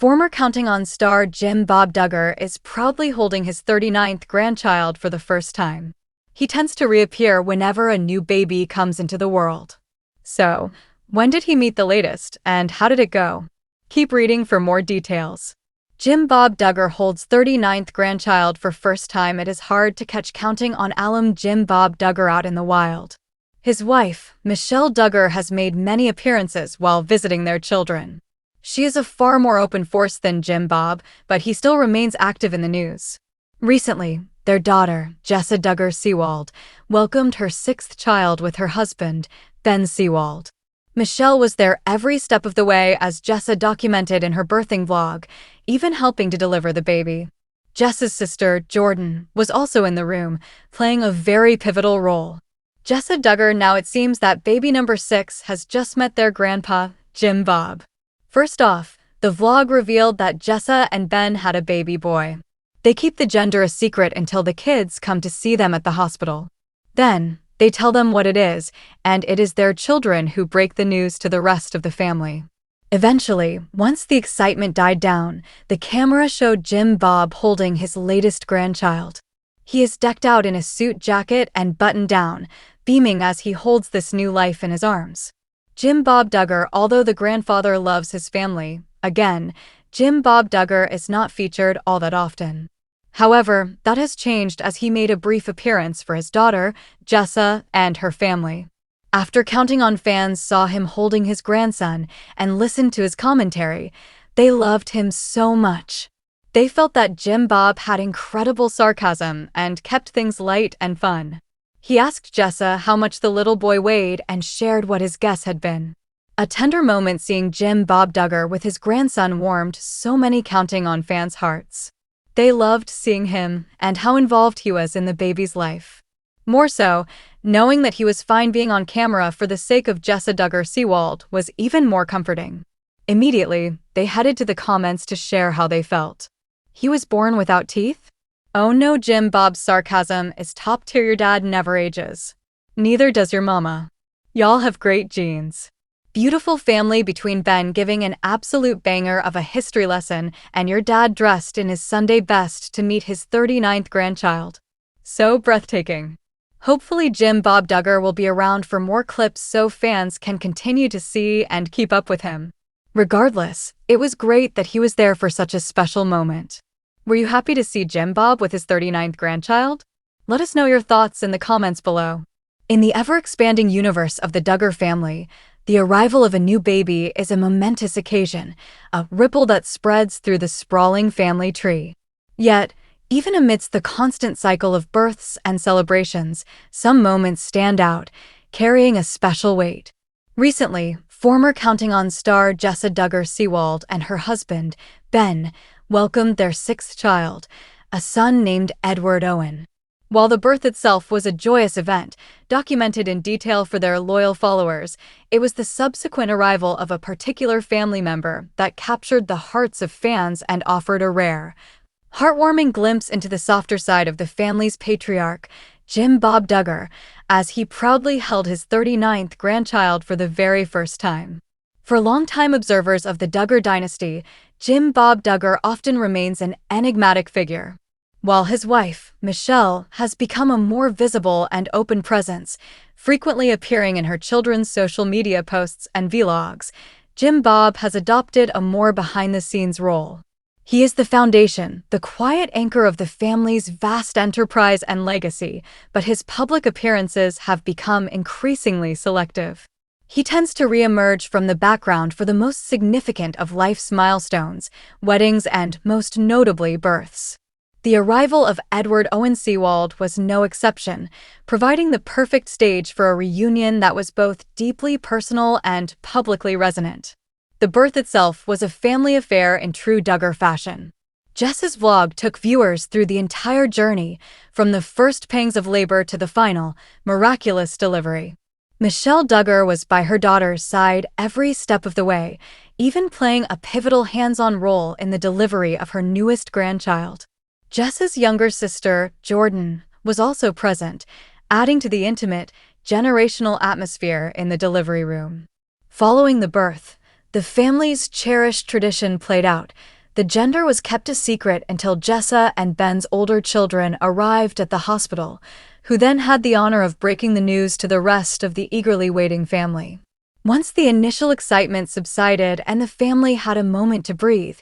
Former Counting On star Jim Bob Duggar is proudly holding his 39th grandchild for the first time. He tends to reappear whenever a new baby comes into the world. So, when did he meet the latest, and how did it go? Keep reading for more details. Jim Bob Duggar holds 39th grandchild for first time. It is hard to catch Counting On alum Jim Bob Duggar out in the wild. His wife, Michelle Duggar, has made many appearances while visiting their children. She is a far more open force than Jim Bob, but he still remains active in the news. Recently, their daughter, Jessa Duggar Seawald, welcomed her sixth child with her husband, Ben Seawald. Michelle was there every step of the way, as Jessa documented in her birthing vlog, even helping to deliver the baby. Jessa's sister, Jordan, was also in the room, playing a very pivotal role. Jessa Duggar, now it seems that baby number 6 has just met their grandpa, Jim Bob. First off, the vlog revealed that Jessa and Ben had a baby boy. They keep the gender a secret until the kids come to see them at the hospital. Then, they tell them what it is, and it is their children who break the news to the rest of the family. Eventually, once the excitement died down, the camera showed Jim Bob holding his latest grandchild. He is decked out in a suit jacket and buttoned down, beaming as he holds this new life in his arms. Jim Bob Duggar, although the grandfather loves his family, again, Jim Bob Duggar is not featured all that often. However, that has changed as he made a brief appearance for his daughter, Jessa, and her family. After Counting On fans saw him holding his grandson and listened to his commentary, they loved him so much. They felt that Jim Bob had incredible sarcasm and kept things light and fun. He asked Jessa how much the little boy weighed and shared what his guess had been. A tender moment seeing Jim Bob Duggar with his grandson warmed so many Counting On fans' hearts. They loved seeing him and how involved he was in the baby's life. More so, knowing that he was fine being on camera for the sake of Jessa Duggar Seawald was even more comforting. Immediately, they headed to the comments to share how they felt. He was born without teeth? Oh no, Jim Bob's sarcasm is top tier. Your dad never ages. Neither does your mama. Y'all have great genes. Beautiful family between Ben giving an absolute banger of a history lesson and your dad dressed in his Sunday best to meet his 39th grandchild. So breathtaking. Hopefully Jim Bob Duggar will be around for more clips so fans can continue to see and keep up with him. Regardless, it was great that he was there for such a special moment. Were you happy to see Jim Bob with his 39th grandchild? Let us know your thoughts in the comments below. In the ever-expanding universe of the Duggar family, the arrival of a new baby is a momentous occasion, a ripple that spreads through the sprawling family tree. Yet, even amidst the constant cycle of births and celebrations, some moments stand out, carrying a special weight. Recently, former Counting On star Jessa Duggar Seawald and her husband, Ben, welcomed their sixth child, a son named Edward Owen. While the birth itself was a joyous event, documented in detail for their loyal followers, it was the subsequent arrival of a particular family member that captured the hearts of fans and offered a rare, heartwarming glimpse into the softer side of the family's patriarch, Jim Bob Duggar, as he proudly held his 39th grandchild for the very first time. For longtime observers of the Duggar dynasty, Jim Bob Duggar often remains an enigmatic figure. While his wife, Michelle, has become a more visible and open presence, frequently appearing in her children's social media posts and vlogs, Jim Bob has adopted a more behind-the-scenes role. He is the foundation, the quiet anchor of the family's vast enterprise and legacy, but his public appearances have become increasingly selective. He tends to re-emerge from the background for the most significant of life's milestones, weddings and, most notably, births. The arrival of Edward Owen Seawald was no exception, providing the perfect stage for a reunion that was both deeply personal and publicly resonant. The birth itself was a family affair in true Duggar fashion. Jessa's vlog took viewers through the entire journey, from the first pangs of labor to the final, miraculous delivery. Michelle Duggar was by her daughter's side every step of the way, even playing a pivotal hands-on role in the delivery of her newest grandchild. Jessa's younger sister, Jordan, was also present, adding to the intimate, generational atmosphere in the delivery room. Following the birth, The family's cherished tradition played out. The gender was kept a secret until Jessa and Ben's older children arrived at the hospital, who then had the honor of breaking the news to the rest of the eagerly waiting family. Once the initial excitement subsided and the family had a moment to breathe,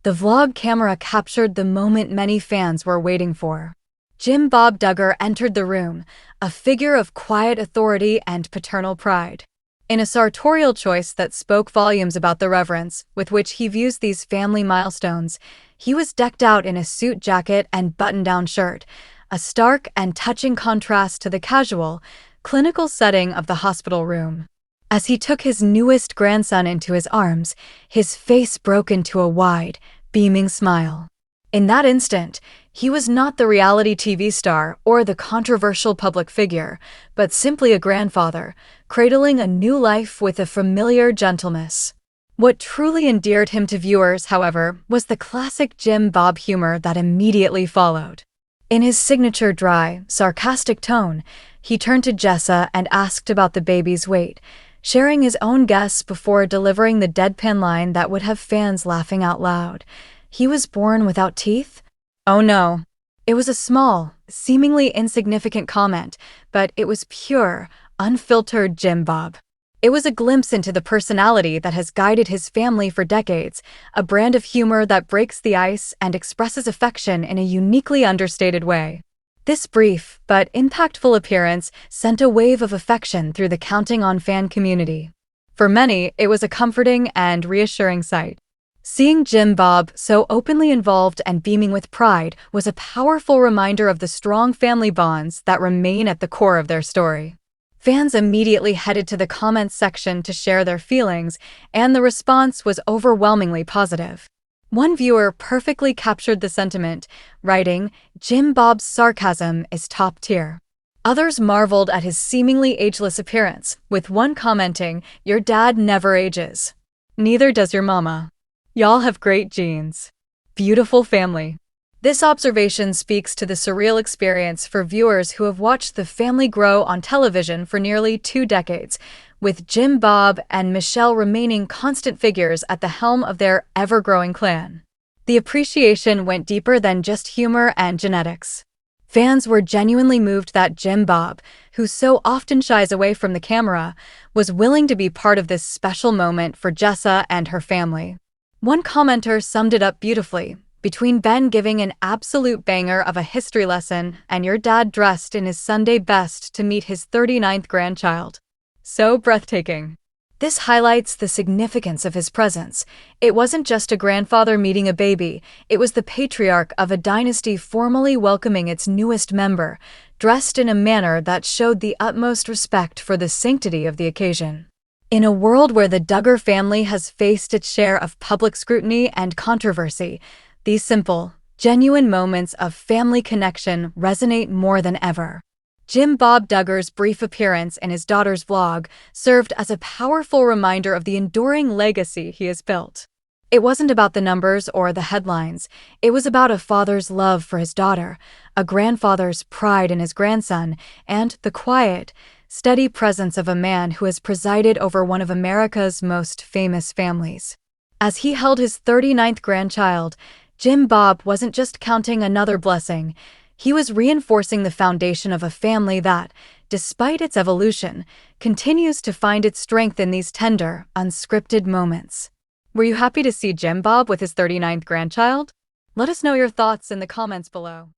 the vlog camera captured the moment many fans were waiting for. Jim Bob Duggar entered the room, a figure of quiet authority and paternal pride. In a sartorial choice that spoke volumes about the reverence with which he views these family milestones, he was decked out in a suit jacket and button-down shirt, a stark and touching contrast to the casual, clinical setting of the hospital room. As he took his newest grandson into his arms, his face broke into a wide, beaming smile. In that instant, he was not the reality TV star or the controversial public figure, but simply a grandfather, cradling a new life with a familiar gentleness. What truly endeared him to viewers, however, was the classic Jim Bob humor that immediately followed. In his signature dry, sarcastic tone, he turned to Jessa and asked about the baby's weight, sharing his own guess before delivering the deadpan line that would have fans laughing out loud. "He was born without teeth?" Oh no. It was a small, seemingly insignificant comment, but it was pure, unfiltered Jim Bob. It was a glimpse into the personality that has guided his family for decades, a brand of humor that breaks the ice and expresses affection in a uniquely understated way. This brief but impactful appearance sent a wave of affection through the Counting On fan community. For many, it was a comforting and reassuring sight. Seeing Jim Bob so openly involved and beaming with pride was a powerful reminder of the strong family bonds that remain at the core of their story. Fans immediately headed to the comments section to share their feelings, and the response was overwhelmingly positive. One viewer perfectly captured the sentiment, writing, "Jim Bob's sarcasm is top tier." Others marveled at his seemingly ageless appearance, with one commenting, "Your dad never ages. Neither does your mama. Y'all have great genes. Beautiful family." This observation speaks to the surreal experience for viewers who have watched the family grow on television for nearly 2 decades, with Jim Bob and Michelle remaining constant figures at the helm of their ever-growing clan. The appreciation went deeper than just humor and genetics. Fans were genuinely moved that Jim Bob, who so often shies away from the camera, was willing to be part of this special moment for Jessa and her family. One commenter summed it up beautifully, "Between Ben giving an absolute banger of a history lesson and your dad dressed in his Sunday best to meet his 39th grandchild. So breathtaking." This highlights the significance of his presence. It wasn't just a grandfather meeting a baby, it was the patriarch of a dynasty formally welcoming its newest member, dressed in a manner that showed the utmost respect for the sanctity of the occasion. In a world where the Duggar family has faced its share of public scrutiny and controversy, these simple, genuine moments of family connection resonate more than ever. Jim Bob Duggar's brief appearance in his daughter's vlog served as a powerful reminder of the enduring legacy he has built. It wasn't about the numbers or the headlines, it was about a father's love for his daughter, a grandfather's pride in his grandson, and the quiet, steady presence of a man who has presided over one of America's most famous families. As he held his 39th grandchild, Jim Bob wasn't just counting another blessing, he was reinforcing the foundation of a family that, despite its evolution, continues to find its strength in these tender, unscripted moments. Were you happy to see Jim Bob with his 39th grandchild? Let us know your thoughts in the comments below.